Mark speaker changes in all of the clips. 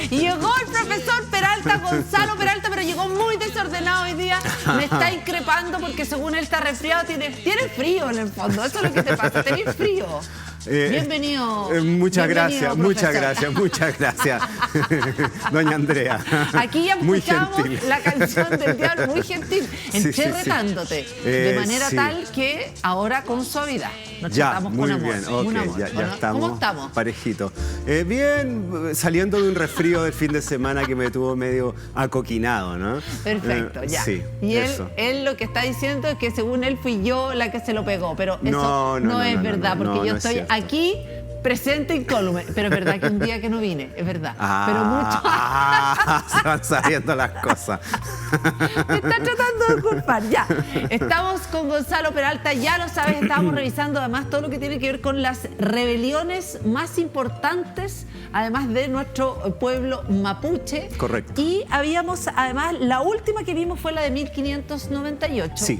Speaker 1: Y llegó el profesor Peralta, Gonzalo Peralta, pero llegó muy desordenado hoy día. Me está increpando porque según él está resfriado, tiene frío en el fondo. Eso es lo que te pasa, tenés frío. Bienvenido.
Speaker 2: Muchas gracias,
Speaker 1: profesor.
Speaker 2: muchas gracias, doña Andrea.
Speaker 1: Aquí ya
Speaker 2: muy
Speaker 1: escuchamos
Speaker 2: gentil.
Speaker 1: la canción del diablo, muy gentil, retándote, de manera tal que ahora con suavidad nos tratamos
Speaker 2: muy
Speaker 1: con amor.
Speaker 2: bien, ok, ya estamos,
Speaker 1: ¿Cómo estamos?
Speaker 2: Parejitos. Bien, saliendo de un resfrío del fin de semana que me tuvo medio acoquinado, ¿no?
Speaker 1: Perfecto, ya.
Speaker 2: Sí,
Speaker 1: y
Speaker 2: eso.
Speaker 1: él lo que está diciendo es que según él fui yo la que se lo pegó, pero eso no es verdad, porque yo estoy aquí presente incólume, pero es verdad que un día que no vine, es verdad. Pero mucho...
Speaker 2: se van sabiendo las cosas.
Speaker 1: Me está tratando de culpar, ya. Estamos con Gonzalo Peralta, ya lo sabes, estábamos revisando además todo lo que tiene que ver con las rebeliones más importantes, además de nuestro pueblo mapuche.
Speaker 2: Correcto.
Speaker 1: Y habíamos, además, la última que vimos fue la de 1598.
Speaker 2: Sí.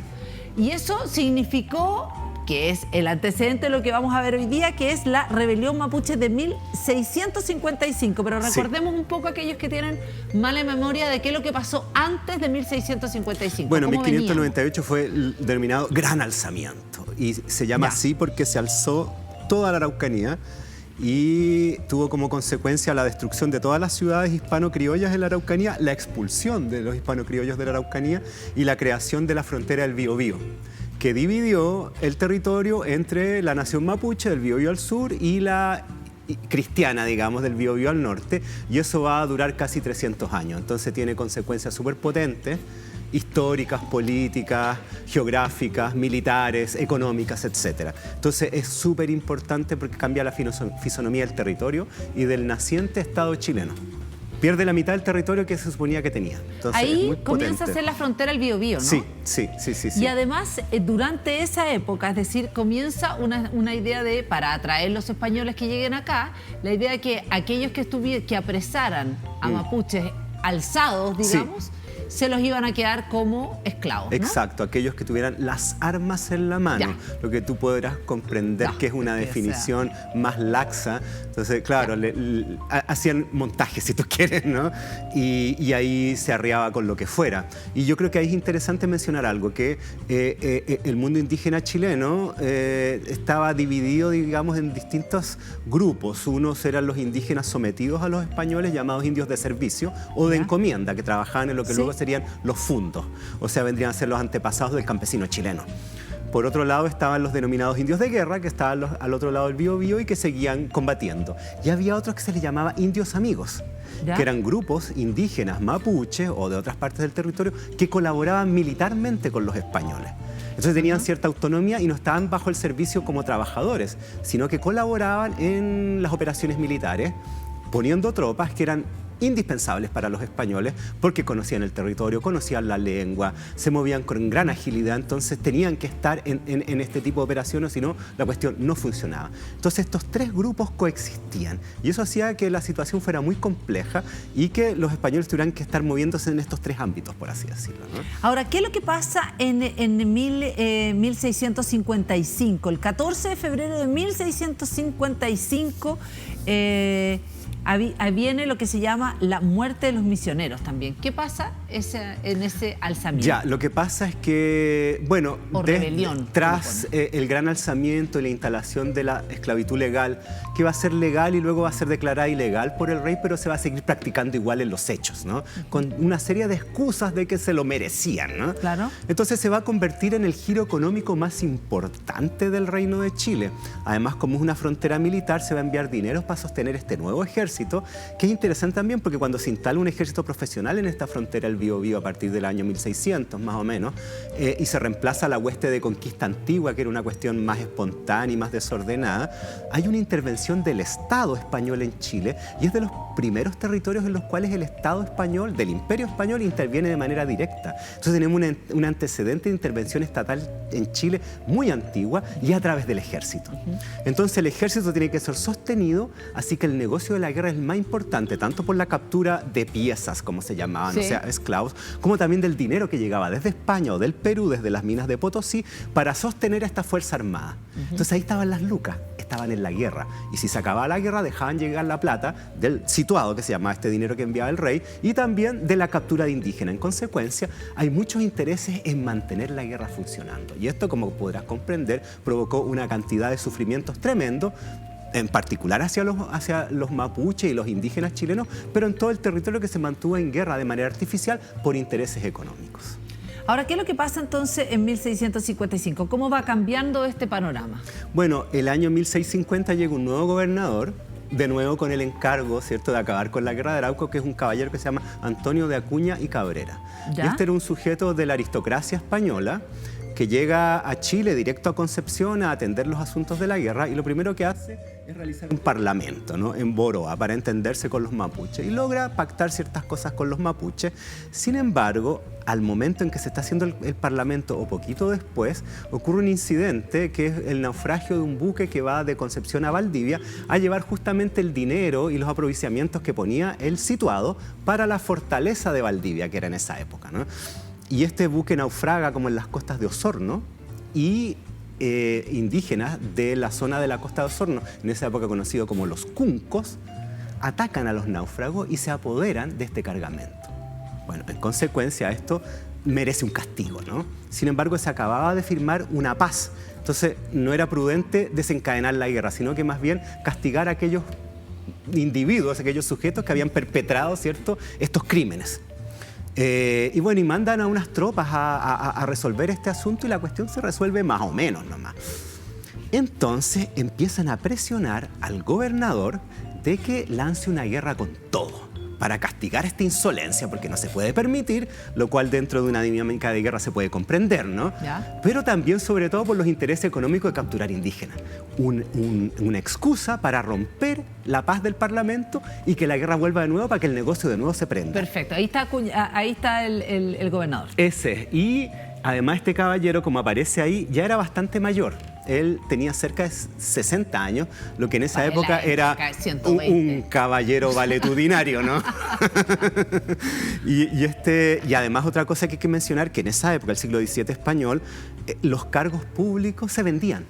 Speaker 1: Y eso significó, que es el antecedente de lo que vamos a ver hoy día, que es la rebelión mapuche de 1655. Pero recordemos un poco a aquellos que tienen mala memoria de qué es lo que pasó antes de 1655.
Speaker 2: Bueno, 1598 fue denominado Gran Alzamiento y se llama así porque se alzó toda la Araucanía y tuvo como consecuencia la destrucción de todas las ciudades hispano-criollas en la Araucanía, la expulsión de los hispano-criollos de la Araucanía y la creación de la frontera del Biobío, que dividió el territorio entre la nación mapuche del Biobío al sur y la cristiana, digamos, del Biobío al norte, y eso va a durar casi 300 años. Entonces tiene consecuencias súper potentes, históricas, políticas, geográficas, militares, económicas, etc. Entonces es súper importante porque cambia la fisonomía del territorio y del naciente Estado chileno. Pierde la mitad del territorio que se suponía que tenía. Entonces,
Speaker 1: ahí comienza a ser la frontera del Biobío, ¿no?
Speaker 2: Sí.
Speaker 1: Y además, durante esa época, es decir, comienza una idea de, para atraer los españoles que lleguen acá, la idea de que aquellos que apresaran a mapuches alzados, digamos, se los iban a quedar como esclavos, ¿no?
Speaker 2: Exacto, aquellos que tuvieran las armas en la mano, lo que tú podrás comprender que es una definición más laxa. Entonces, claro, hacían montajes, si tú quieres, ¿no? Y ahí se arriaba con lo que fuera. Y yo creo que ahí es interesante mencionar algo, que el mundo indígena chileno estaba dividido, digamos, en distintos grupos. Unos eran los indígenas sometidos a los españoles, llamados indios de servicio o de encomienda, que trabajaban en lo que luego serían los fundos, o sea, vendrían a ser los antepasados del campesino chileno. Por otro lado estaban los denominados indios de guerra, que estaban al otro lado del Biobío y que seguían combatiendo. Y había otros que se les llamaba indios amigos, que eran grupos indígenas mapuches o de otras partes del territorio que colaboraban militarmente con los españoles. Entonces tenían cierta autonomía y no estaban bajo el servicio como trabajadores, sino que colaboraban en las operaciones militares, poniendo tropas que eran indispensables para los españoles porque conocían el territorio, conocían la lengua, se movían con gran agilidad, entonces tenían que estar en este tipo de operaciones, si no, la cuestión no funcionaba. Entonces estos tres grupos coexistían y eso hacía que la situación fuera muy compleja y que los españoles tuvieran que estar moviéndose en estos tres ámbitos, por así decirlo, ¿no?
Speaker 1: Ahora, ¿qué es lo que pasa en 1655? El 14 de febrero de 1655 viene lo que se llama la muerte de los misioneros también. ¿Qué pasa en ese alzamiento?
Speaker 2: Ya, lo que pasa es que, bueno, tras el gran alzamiento y la instalación de la esclavitud legal, que va a ser legal y luego va a ser declarada ilegal por el rey, pero se va a seguir practicando igual en los hechos, ¿no? Con una serie de excusas de que se lo merecían, ¿no?
Speaker 1: Claro.
Speaker 2: Entonces se va a convertir en el giro económico más importante del Reino de Chile. Además, como es una frontera militar, se va a enviar dinero para sostener este nuevo ejército, que es interesante también porque cuando se instala un ejército profesional en esta frontera del Biobío a partir del año 1600 más o menos, y se reemplaza la hueste de conquista antigua, que era una cuestión más espontánea y más desordenada, hay una intervención del Estado español en Chile y es de los primeros territorios en los cuales el Estado español, del Imperio español, interviene de manera directa. Entonces tenemos un antecedente de intervención estatal en Chile muy antigua y a través del ejército. Entonces el ejército tiene que ser sostenido, así que el negocio de la guerra es el más importante, tanto por la captura de piezas, como se llamaban, o sea, esclavos, como también del dinero que llegaba desde España o del Perú, desde las minas de Potosí, para sostener a esta fuerza armada. Entonces ahí estaban las lucas estaban en la guerra. Y si se acababa la guerra, dejaban llegar la plata del situado, que se llamaba este dinero que enviaba el rey, y también de la captura de indígenas. En consecuencia, hay muchos intereses en mantener la guerra funcionando. Y esto, como podrás comprender, provocó una cantidad de sufrimientos tremendos, en particular hacia los mapuches y los indígenas chilenos, pero en todo el territorio que se mantuvo en guerra de manera artificial por intereses económicos.
Speaker 1: Ahora, ¿qué es lo que pasa entonces en 1655? ¿Cómo va cambiando este panorama?
Speaker 2: Bueno, el año 1650 llega un nuevo gobernador, de nuevo con el encargo, ¿cierto?, de acabar con la guerra de Arauco, que es un caballero que se llama Antonio de Acuña y Cabrera.
Speaker 1: ¿Ya?
Speaker 2: Y este era un sujeto de la aristocracia española que llega a Chile directo a Concepción a atender los asuntos de la guerra, y lo primero que hace es realizar un parlamento, ¿no?, en Boroa para entenderse con los mapuches, y logra pactar ciertas cosas con los mapuches. Sin embargo, al momento en que se está haciendo el parlamento o poquito después, ocurre un incidente que es el naufragio de un buque que va de Concepción a Valdivia a llevar justamente el dinero y los aprovisionamientos que ponía el situado para la fortaleza de Valdivia, que era en esa época, ¿no? Y este buque naufraga como en las costas de Osorno, y indígenas de la zona de la costa de Osorno, en esa época conocido como los cuncos, atacan a los náufragos y se apoderan de este cargamento. Bueno, en consecuencia esto merece un castigo, ¿no? Sin embargo, se acababa de firmar una paz, entonces no era prudente desencadenar la guerra, sino que más bien castigar a aquellos individuos, aquellos sujetos que habían perpetrado, ¿cierto?, estos crímenes. Y bueno, y mandan a unas tropas a resolver este asunto, y la cuestión se resuelve más o menos nomás. Entonces empiezan a presionar al gobernador de que lance una guerra con todo para castigar esta insolencia, porque no se puede permitir, lo cual dentro de una dinámica de guerra se puede comprender, ¿no?
Speaker 1: ¿Ya?
Speaker 2: Pero también, sobre todo, por los intereses económicos de capturar indígenas. Una excusa para romper la paz del Parlamento y que la guerra vuelva de nuevo, para que el negocio de nuevo se prenda.
Speaker 1: Perfecto, ahí está el gobernador.
Speaker 2: Ese. Y además este caballero, como aparece ahí, ya era bastante mayor. Él tenía cerca de 60 años, lo que en esa época era un caballero valetudinario, ¿no? y además otra cosa que hay que mencionar, que en esa época, el siglo XVII español, los cargos públicos se vendían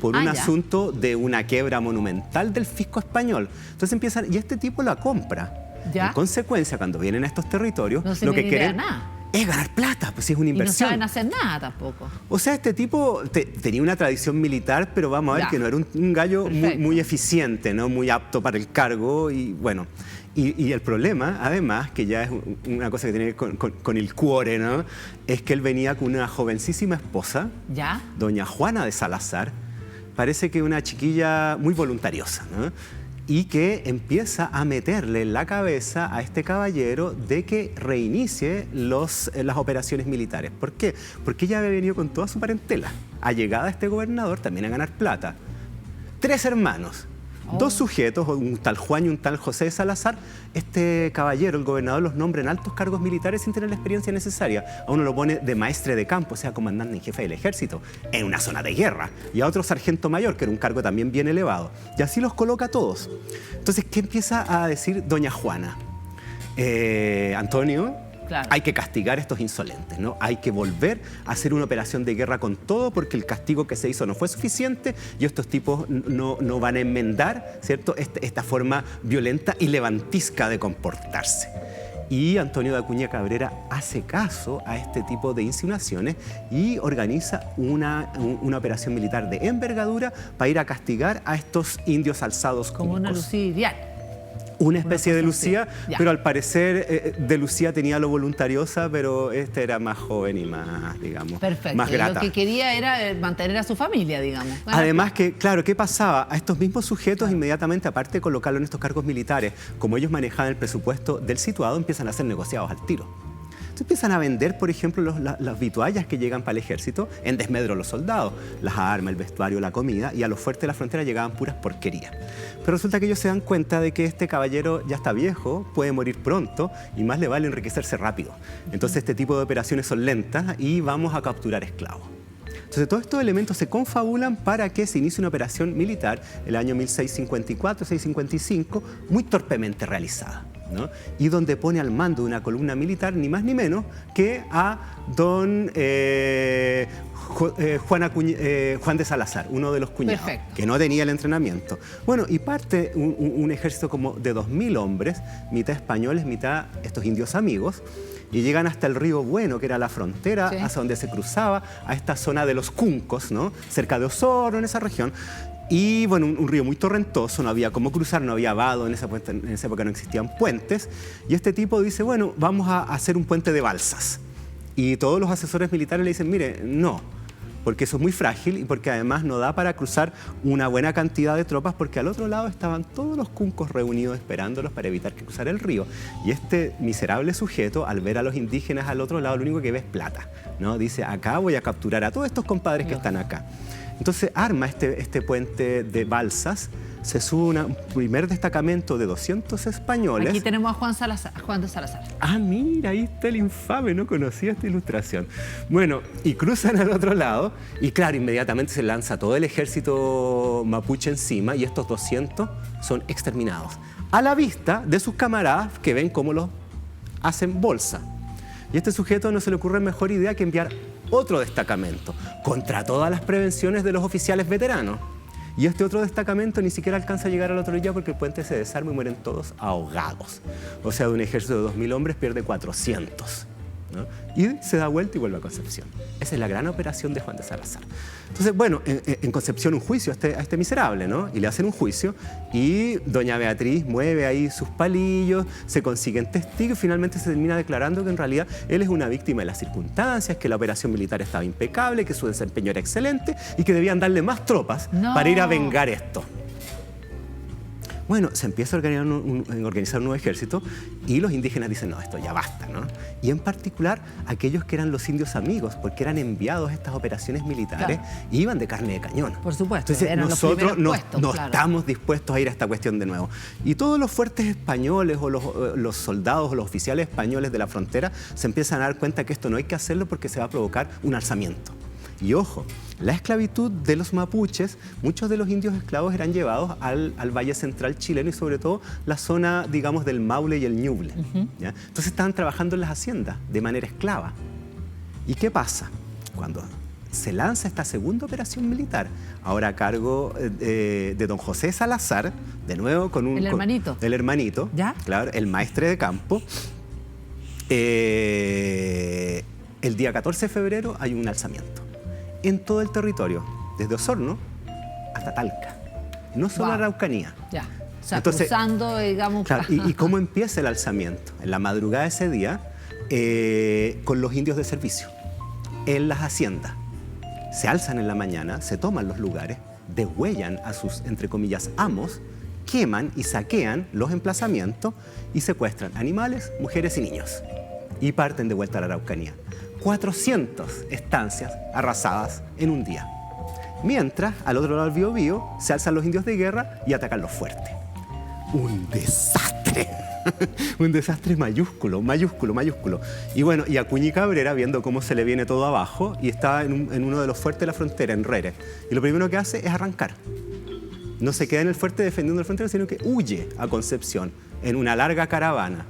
Speaker 2: por un asunto de una quiebra monumental del fisco español. Entonces empiezan, y este tipo la compra. ¿Ya? En consecuencia, cuando vienen a estos territorios, lo que quieren es ganar plata, pues es una inversión.
Speaker 1: Y no saben hacer nada tampoco.
Speaker 2: O sea, este tipo tenía una tradición militar, pero vamos a ver que no era un gallo muy eficiente, ¿no?, muy apto para el cargo. Y bueno, y el problema, además, que ya es una cosa que tiene que ver con el cuore, ¿no?, es que él venía con una jovencísima esposa,
Speaker 1: ¿ya?,
Speaker 2: doña Juana de Salazar, parece que una chiquilla muy voluntariosa, ¿no?, y que empieza a meterle en la cabeza a este caballero de que reinicie las operaciones militares. ¿Por qué? Porque ella había venido con toda su parentela, allegada a este gobernador, también a ganar plata. 3 hermanos, 2 sujetos, un tal Juan y un tal José de Salazar. Este caballero, el gobernador, los nombra en altos cargos militares sin tener la experiencia necesaria. A uno lo pone de maestre de campo, o sea, comandante en jefe del ejército, en una zona de guerra. Y a otro sargento mayor, que era un cargo también bien elevado. Y así los coloca a todos. Entonces, ¿qué empieza a decir doña Juana? Antonio, claro, hay que castigar a estos insolentes, ¿no? Hay que volver a hacer una operación de guerra con todo, porque el castigo que se hizo no fue suficiente y estos tipos no van a enmendar, ¿cierto?, esta forma violenta y levantisca de comportarse. Y Antonio de Acuña Cabrera hace caso a este tipo de insinuaciones y organiza una operación militar de envergadura para ir a castigar a estos indios alzados
Speaker 1: como
Speaker 2: cuncos.
Speaker 1: Una Lucía.
Speaker 2: Una especie de Lucía, pero al parecer de Lucía tenía lo voluntariosa, pero este era más joven y más, digamos, más grata.
Speaker 1: Lo que quería era mantener a su familia, digamos.
Speaker 2: Además que, claro, ¿qué pasaba? A estos mismos sujetos inmediatamente, aparte de colocarlos en estos cargos militares, como ellos manejaban el presupuesto del situado, empiezan a ser negociados al tiro. Entonces empiezan a vender, por ejemplo, las vituallas que llegan para el ejército en desmedro de los soldados, las armas, el vestuario, la comida, y a los fuertes de la frontera llegaban puras porquerías. Pero resulta que ellos se dan cuenta de que este caballero ya está viejo, puede morir pronto y más le vale enriquecerse rápido. Entonces este tipo de operaciones son lentas y vamos a capturar esclavos. Entonces todos estos elementos se confabulan para que se inicie una operación militar el año 1654-1655, muy torpemente realizada. ¿no? Y donde pone al mando de una columna militar ni más ni menos que a don Juan de Salazar, uno de los cuñados,
Speaker 1: perfecto,
Speaker 2: que no tenía el entrenamiento. Bueno, y parte un ejército como de 2000 hombres, mitad españoles, mitad estos indios amigos, y llegan hasta el río Bueno, que era la frontera,
Speaker 1: sí,
Speaker 2: hacia donde se cruzaba, a esta zona de los Cuncos, ¿no? Cerca de Osorno, en esa región. Y bueno, un río muy torrentoso, no había cómo cruzar, no había vado, en esa época no existían puentes. Y este tipo dice, bueno, vamos a hacer un puente de balsas. Y todos los asesores militares le dicen, mire, no, porque eso es muy frágil y porque además no da para cruzar una buena cantidad de tropas, porque al otro lado estaban todos los cuncos reunidos esperándolos para evitar que cruzara el río. Y este miserable sujeto, al ver a los indígenas al otro lado, lo único que ve es plata, ¿no? Dice, acá voy a capturar a todos estos compadres que están acá. Entonces arma este puente de balsas, se sube un primer destacamento de 200 españoles.
Speaker 1: Aquí tenemos a Juan de Salazar.
Speaker 2: Ah, mira, ahí está el infame, no conocía esta ilustración. Bueno, y cruzan al otro lado y claro, inmediatamente se lanza todo el ejército mapuche encima y estos 200 son exterminados. A la vista de sus camaradas que ven cómo los hacen bolsa. Y a este sujeto no se le ocurre mejor idea que enviar otro destacamento contra todas las prevenciones de los oficiales veteranos. Y este otro destacamento ni siquiera alcanza a llegar al otro día porque el puente se desarma y mueren todos ahogados. O sea, de un ejército de 2000 hombres pierde 400. ¿No? Y se da vuelta y vuelve a Concepción. Esa es la gran operación de Juan de Salazar. Entonces, bueno, en Concepción un juicio a este miserable, ¿no? Y le hacen un juicio y doña Beatriz mueve ahí sus palillos, se consiguen testigos y finalmente se termina declarando que en realidad él es una víctima de las circunstancias, que la operación militar estaba impecable, que su desempeño era excelente y que debían darle más tropas para ir a vengar esto. Bueno, se empieza a organizar un nuevo ejército y los indígenas dicen, no, esto ya basta, ¿no? Y en particular aquellos que eran los indios amigos, porque eran enviados a estas operaciones militares, claro, y iban de carne de cañón.
Speaker 1: Por supuesto,
Speaker 2: entonces
Speaker 1: eran
Speaker 2: nosotros
Speaker 1: los puestos,
Speaker 2: no
Speaker 1: claro,
Speaker 2: estamos dispuestos a ir a esta cuestión de nuevo. Y todos los fuertes españoles o los soldados o los oficiales españoles de la frontera se empiezan a dar cuenta que esto no hay que hacerlo porque se va a provocar un alzamiento. Y ojo, la esclavitud de los mapuches, muchos de los indios esclavos eran llevados al Valle Central chileno y sobre todo la zona, digamos, del Maule y el Ñuble. ¿Ya? Entonces estaban trabajando en las haciendas de manera esclava. ¿Y qué pasa? Cuando se lanza esta segunda operación militar, ahora a cargo de don José Salazar, de nuevo con un...
Speaker 1: El hermanito.
Speaker 2: El hermanito, ¿ya? Claro, el maestre de campo. El día 14 de febrero hay un alzamiento en todo el territorio, desde Osorno hasta Talca, no solo Araucanía.
Speaker 1: Ya. O sea,
Speaker 2: entonces,
Speaker 1: cruzando, digamos...
Speaker 2: Claro, ¿y cómo empieza el alzamiento? En la madrugada de ese día, con los indios de servicio, en las haciendas. Se alzan en la mañana, se toman los lugares, degüellan a sus, entre comillas, amos, queman y saquean los emplazamientos y secuestran animales, mujeres y niños. Y parten de vuelta a la Araucanía. 400 estancias arrasadas en un día. Mientras, al otro lado del Biobío, se alzan los indios de guerra y atacan los fuertes. Un desastre. Un desastre mayúsculo, mayúsculo, mayúsculo. Y bueno, y Acuña y Cabrera, viendo cómo se le viene todo abajo, y está en uno de los fuertes de la frontera, en Reres. Y lo primero que hace es arrancar. No se queda en el fuerte defendiendo la frontera, sino que huye a Concepción en una larga caravana.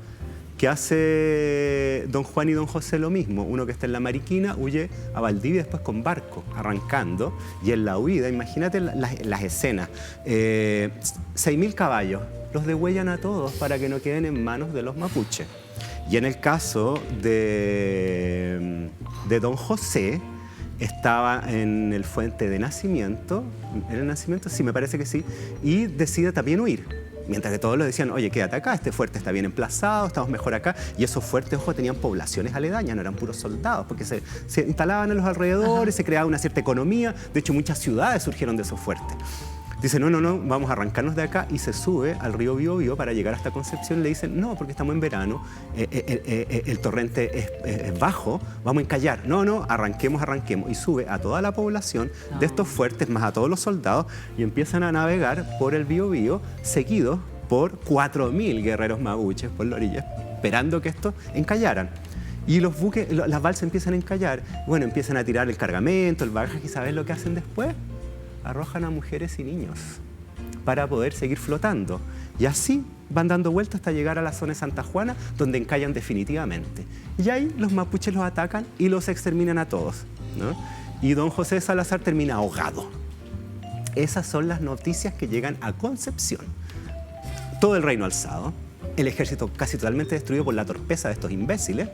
Speaker 2: Que hace don Juan y don José lo mismo. Uno que está en la Mariquina huye a Valdivia después con barco, arrancando. Y en la huida, imagínate las escenas. 6.000 caballos, los degüellan a todos para que no queden en manos de los mapuches. Y en el caso de don José, estaba en el Fuente de Nacimiento, ¿en el Nacimiento? Sí, me parece que sí, y decide también huir. Mientras que todos le decían, oye, quédate acá, este fuerte está bien emplazado, estamos mejor acá. Y esos fuertes, ojo, tenían poblaciones aledañas, no eran puros soldados, porque se instalaban en los alrededores, se creaba una cierta economía. De hecho, muchas ciudades surgieron de esos fuertes. Dice, no, vamos a arrancarnos de acá, y se sube al río Biobío para llegar hasta Concepción. Le dicen, no, porque estamos en verano, el torrente es bajo, vamos a encallar. No, arranquemos. Y sube a toda la población de estos fuertes, más a todos los soldados, y empiezan a navegar por el Biobío, seguidos por 4.000 guerreros mapuches por la orilla, esperando que estos encallaran. Y los buques, las balsas empiezan a encallar, bueno, empiezan a tirar el cargamento, el bagaje, ¿y sabes lo que hacen después? Arrojan a mujeres y niños para poder seguir flotando. Y así van dando vueltas hasta llegar a la zona de Santa Juana, donde encallan definitivamente. Y ahí los mapuches los atacan y los exterminan a todos, ¿no? Y don José de Salazar termina ahogado. Esas son las noticias que llegan a Concepción. Todo el reino alzado, el ejército casi totalmente destruido por la torpeza de estos imbéciles,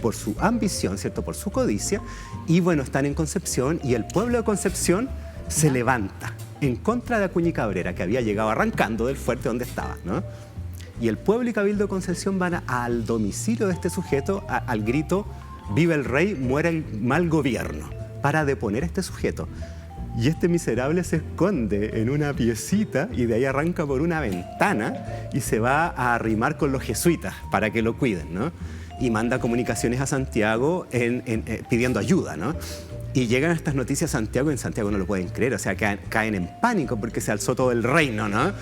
Speaker 2: por su ambición, ¿cierto?, por su codicia, y bueno, están en Concepción y el pueblo de Concepción se levanta en contra de Acuña y Cabrera, que había llegado arrancando del fuerte donde estaba, ¿no? Y el pueblo y cabildo de Concepción van al domicilio de este sujeto al grito «Viva el rey, muera el mal gobierno», para deponer a este sujeto. Y este miserable se esconde en una piecita y de ahí arranca por una ventana y se va a arrimar con los jesuitas para que lo cuiden, ¿no? Y manda comunicaciones a Santiago pidiendo ayuda, ¿no? Y llegan estas noticias a Santiago y en Santiago no lo pueden creer, o sea, caen en pánico porque se alzó todo el reino, ¿no?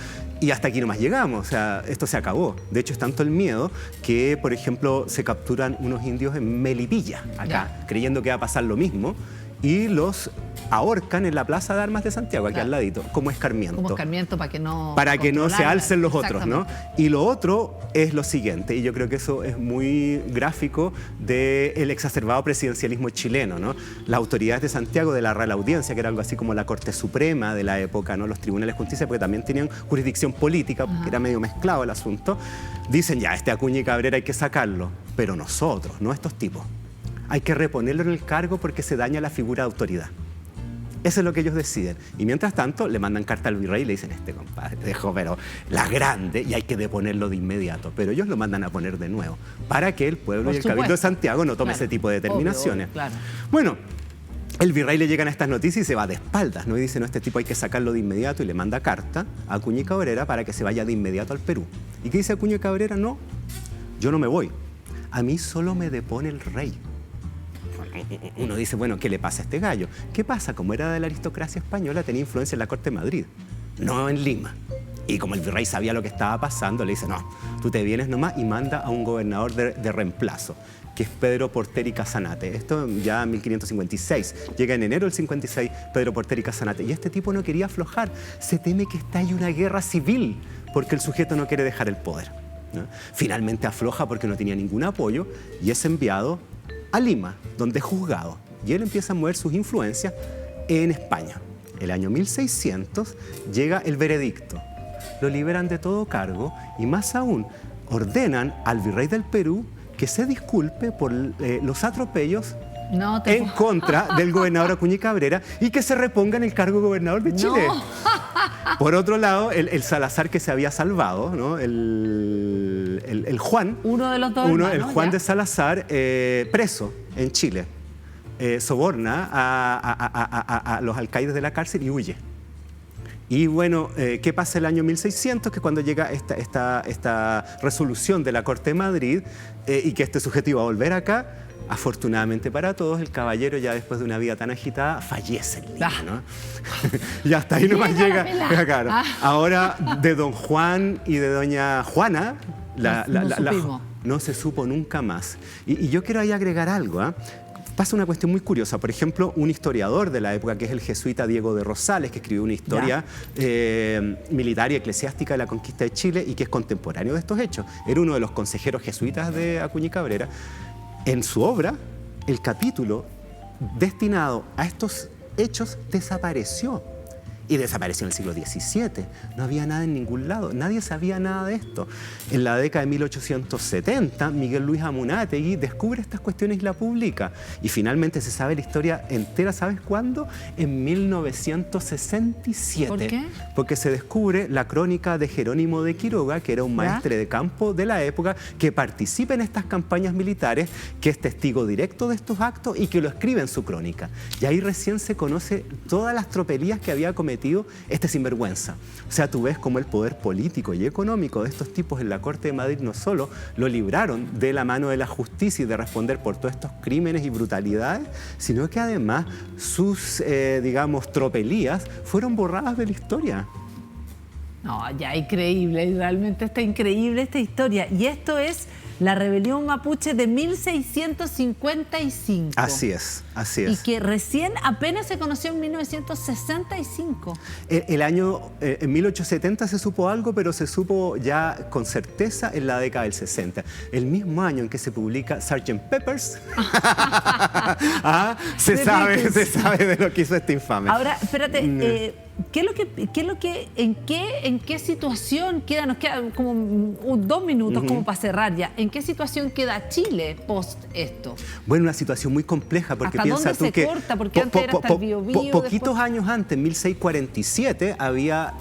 Speaker 2: Y hasta aquí nomás llegamos, o sea, esto se acabó. De hecho, es tanto el miedo que, por ejemplo, se capturan unos indios en Melipilla, acá, creyendo que va a pasar lo mismo, y los ahorcan en la Plaza de Armas de Santiago, aquí al ladito, como escarmiento.
Speaker 1: Como escarmiento para que no...
Speaker 2: Para que no se alcen los otros, ¿no? Y lo otro es lo siguiente, y yo creo que eso es muy gráfico del exacerbado presidencialismo chileno, ¿no? Las autoridades de Santiago, de la Real Audiencia, que era algo así como la Corte Suprema de la época, ¿no? Los tribunales de justicia, porque también tenían jurisdicción política, porque era medio mezclado el asunto, dicen ya, este Acuña y Cabrera hay que sacarlo, pero nosotros, no estos tipos. Hay que reponerlo en el cargo porque se daña la figura de autoridad. Eso es lo que ellos deciden. Y mientras tanto, le mandan carta al virrey y le dicen, este compadre dejó, pero la grande, y hay que deponerlo de inmediato. Pero ellos lo mandan a poner de nuevo, para que el pueblo y el cabildo de Santiago no tome ese tipo de determinaciones.
Speaker 1: Obvio, claro.
Speaker 2: Bueno, el virrey le llegan a estas noticias y se va de espaldas, ¿no? Y dice, no, este tipo hay que sacarlo de inmediato, y le manda carta a Acuña y Cabrera para que se vaya de inmediato al Perú. ¿Y qué dice Acuña y Cabrera? No, yo no me voy. A mí solo me depone el rey. Uno dice, bueno, ¿qué le pasa a este gallo? ¿Qué pasa? Como era de la aristocracia española, tenía influencia en la corte de Madrid, no en Lima. Y como el virrey sabía lo que estaba pasando, le dice, no, tú te vienes nomás, y manda a un gobernador de reemplazo, que es Pedro Porter y Casanate. Esto ya en 1556. Llega en enero del 56 Pedro Porter y Casanate. Y este tipo no quería aflojar. Se teme que estalle una guerra civil porque el sujeto no quiere dejar el poder, ¿no? Finalmente afloja porque no tenía ningún apoyo y es enviado a Lima, donde es juzgado, y él empieza a mover sus influencias en España. El año 1600 llega el veredicto, lo liberan de todo cargo y más aún ordenan al virrey del Perú que se disculpe por los atropellos en contra del gobernador Acuña y Cabrera y que se reponga en el cargo de gobernador de Chile. No. Por otro lado, el Salazar que se había salvado, ¿no? el Juan,
Speaker 1: uno de los dos hermanos,
Speaker 2: el Juan de Salazar, preso en Chile, soborna a los alcaides de la cárcel y huye. Y bueno, ¿qué pasa el año 1600? Que cuando llega esta resolución de la Corte de Madrid y que este sujeto iba a volver acá, afortunadamente para todos, el caballero, ya después de una vida tan agitada, fallece en Lima, ¿no? Y hasta ahí nomás llega. Claro. Ahora, de don Juan y de doña Juana, no se supo nunca más. Y yo quiero ahí agregar algo, ¿eh? Pasa una cuestión muy curiosa. Por ejemplo, un historiador de la época, que es el jesuita Diego de Rosales, que escribió una historia militar y eclesiástica de la conquista de Chile y que es contemporáneo de estos hechos. Era uno de los consejeros jesuitas de Acuña y Cabrera. En su obra, el capítulo destinado a estos hechos desapareció. Y desapareció en el siglo XVII. No había nada en ningún lado. Nadie sabía nada de esto. En la década de 1870, Miguel Luis Amunátegui descubre estas cuestiones y la publica. Y finalmente se sabe la historia entera, ¿sabes cuándo? En 1967.
Speaker 1: ¿Por qué?
Speaker 2: Porque se descubre la crónica de Jerónimo de Quiroga, que era un maestre de campo de la época, que participa en estas campañas militares, que es testigo directo de estos actos y que lo escribe en su crónica. Y ahí recién se conoce todas las tropelías que había cometido este sinvergüenza. O sea, tú ves cómo el poder político y económico de estos tipos en la Corte de Madrid no solo lo libraron de la mano de la justicia y de responder por todos estos crímenes y brutalidades, sino que además sus, digamos, tropelías fueron borradas de la historia.
Speaker 1: No, ya increíble, realmente está increíble esta historia. Y esto es la rebelión mapuche de 1655.
Speaker 2: Así es, así es.
Speaker 1: Y que recién apenas se conoció en 1965.
Speaker 2: El año, en 1870 se supo algo, pero se supo ya con certeza en la década del 60. El mismo año en que se publica Sgt. Pepper's, se sabe de lo que hizo este infame.
Speaker 1: Ahora, espérate, ¿en qué situación queda? Nos quedan como 2 minutos como para cerrar ya. ¿En qué situación queda Chile post esto?
Speaker 2: Bueno, una situación muy compleja, porque
Speaker 1: ¿hasta
Speaker 2: piensa
Speaker 1: dónde
Speaker 2: tú que
Speaker 1: corta? Porque antes era hasta el Biobío,
Speaker 2: poquitos
Speaker 1: después...
Speaker 2: años antes, en 1647, había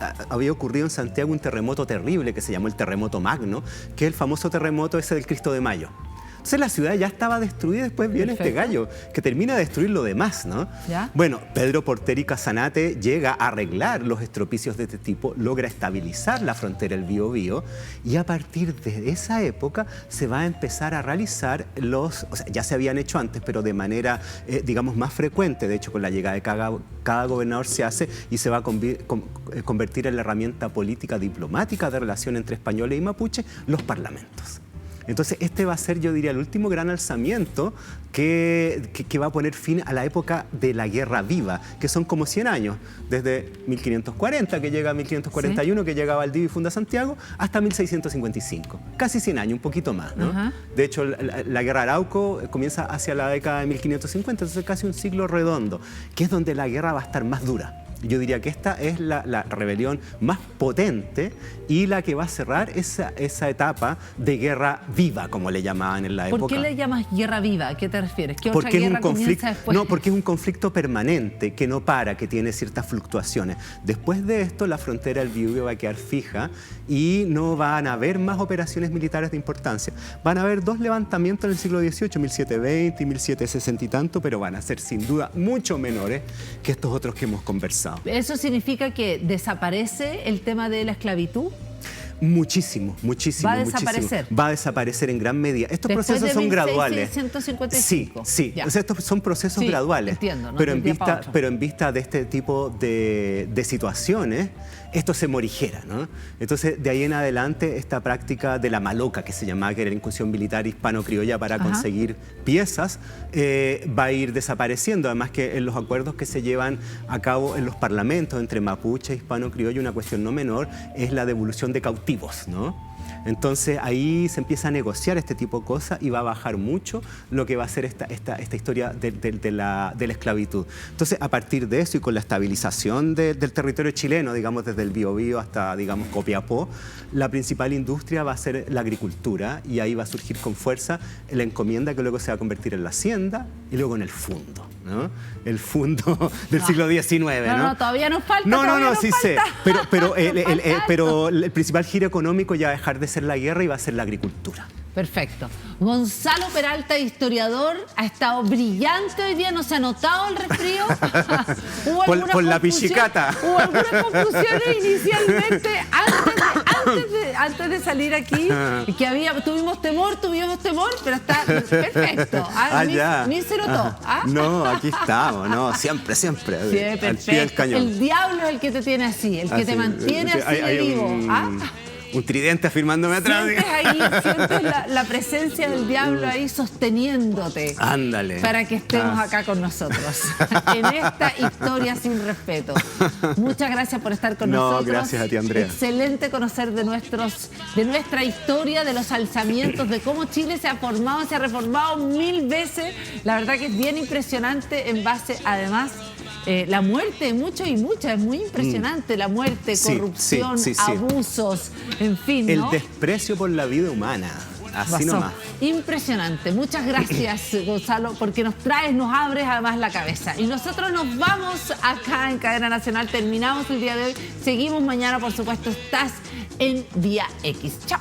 Speaker 2: ocurrido en Santiago un terremoto terrible que se llamó el terremoto Magno, que es el famoso terremoto ese del Cristo de Mayo. Entonces la ciudad ya estaba destruida, después viene este gallo que termina de destruir lo demás, ¿no?
Speaker 1: ¿Ya?
Speaker 2: Bueno, Pedro Porter y Casanate llega a arreglar los estropicios de este tipo, logra estabilizar la frontera del Biobío y a partir de esa época se va a empezar a realizar o sea, ya se habían hecho antes, pero de manera, digamos, más frecuente. De hecho, con la llegada de cada gobernador se hace y se va a convertir en la herramienta política diplomática de relación entre españoles y mapuche, los parlamentos. Entonces, este va a ser, yo diría, el último gran alzamiento que va a poner fin a la época de la Guerra Viva, que son como 100 años, desde 1540, que llega a 1541, que llega a Valdivia y funda Santiago, hasta 1655. Casi 100 años, un poquito más, ¿no? De hecho, la Guerra Arauco comienza hacia la década de 1550, entonces casi un siglo redondo, que es donde la guerra va a estar más dura. Yo diría que esta es la rebelión más potente y la que va a cerrar esa etapa de guerra viva, como le llamaban en la época.
Speaker 1: ¿Por qué le llamas guerra viva? ¿A qué te refieres? ¿Qué otra guerra comienza después?
Speaker 2: No, porque es un conflicto permanente que no para, que tiene ciertas fluctuaciones. Después de esto, la frontera del Biobío va a quedar fija y no van a haber más operaciones militares de importancia. Van a haber 2 levantamientos en el siglo XVIII, 1720 y 1760 y tanto, pero van a ser sin duda mucho menores que estos otros que hemos conversado.
Speaker 1: ¿Eso significa que desaparece el tema de la esclavitud?
Speaker 2: Muchísimo.
Speaker 1: ¿Va a desaparecer?
Speaker 2: Va a desaparecer en gran medida. Estos
Speaker 1: Después
Speaker 2: procesos son graduales.
Speaker 1: 1655.
Speaker 2: Sí. O sea, estos son procesos graduales.
Speaker 1: Entiendo, ¿no?
Speaker 2: Pero en vista de este tipo de situaciones, esto se morigera, ¿no? Entonces, de ahí en adelante, esta práctica de la maloca, que se llamaba, que era la incursión militar hispano-criolla para conseguir piezas, va a ir desapareciendo. Además que en los acuerdos que se llevan a cabo en los parlamentos entre mapuche e hispano-criollo, una cuestión no menor es la devolución de cautivos, ¿no? Entonces ahí se empieza a negociar este tipo de cosas y va a bajar mucho lo que va a ser esta historia de la esclavitud. Entonces, a partir de eso y con la estabilización del territorio chileno, digamos desde el Biobío hasta, digamos, Copiapó, la principal industria va a ser la agricultura y ahí va a surgir con fuerza la encomienda que luego se va a convertir en la hacienda y luego en el fundo, ¿no? El fundo del siglo XIX, ¿no?
Speaker 1: No, todavía nos falta.
Speaker 2: No, sí sé. Pero el principal giro económico ya va a dejar de ser la guerra y va a ser la agricultura.
Speaker 1: Perfecto. Gonzalo Peralta, historiador, ha estado brillante hoy día, no se ha notado el resfrío.
Speaker 2: Por la pichicata.
Speaker 1: Hubo algunas conclusiones inicialmente, antes de salir aquí, que tuvimos temor, pero está perfecto. Ni se notó.
Speaker 2: No, aquí estamos, no, siempre.
Speaker 1: Sí, perfecto. El diablo es el que te tiene así, el que te mantiene así de vivo.
Speaker 2: Un tridente afirmándome atrás.
Speaker 1: Sientes la presencia del diablo ahí sosteniéndote.
Speaker 2: Ándale.
Speaker 1: Para que estemos acá con nosotros. En esta historia sin respeto. Muchas gracias por estar con nosotros.
Speaker 2: No, gracias a ti, Andrea.
Speaker 1: Excelente conocer de nuestra historia, de los alzamientos, de cómo Chile se ha formado, se ha reformado 1000 veces. La verdad que es bien impresionante en base, además, la muerte de muchos y muchas, es muy impresionante, la muerte, corrupción, abusos, en fin, ¿no?
Speaker 2: El desprecio por la vida humana, así nomás.
Speaker 1: Impresionante. Muchas gracias, Gonzalo, porque nos abres además la cabeza. Y nosotros nos vamos acá en Cadena Nacional, terminamos el día de hoy, seguimos mañana, por supuesto, estás en Día X. Chao.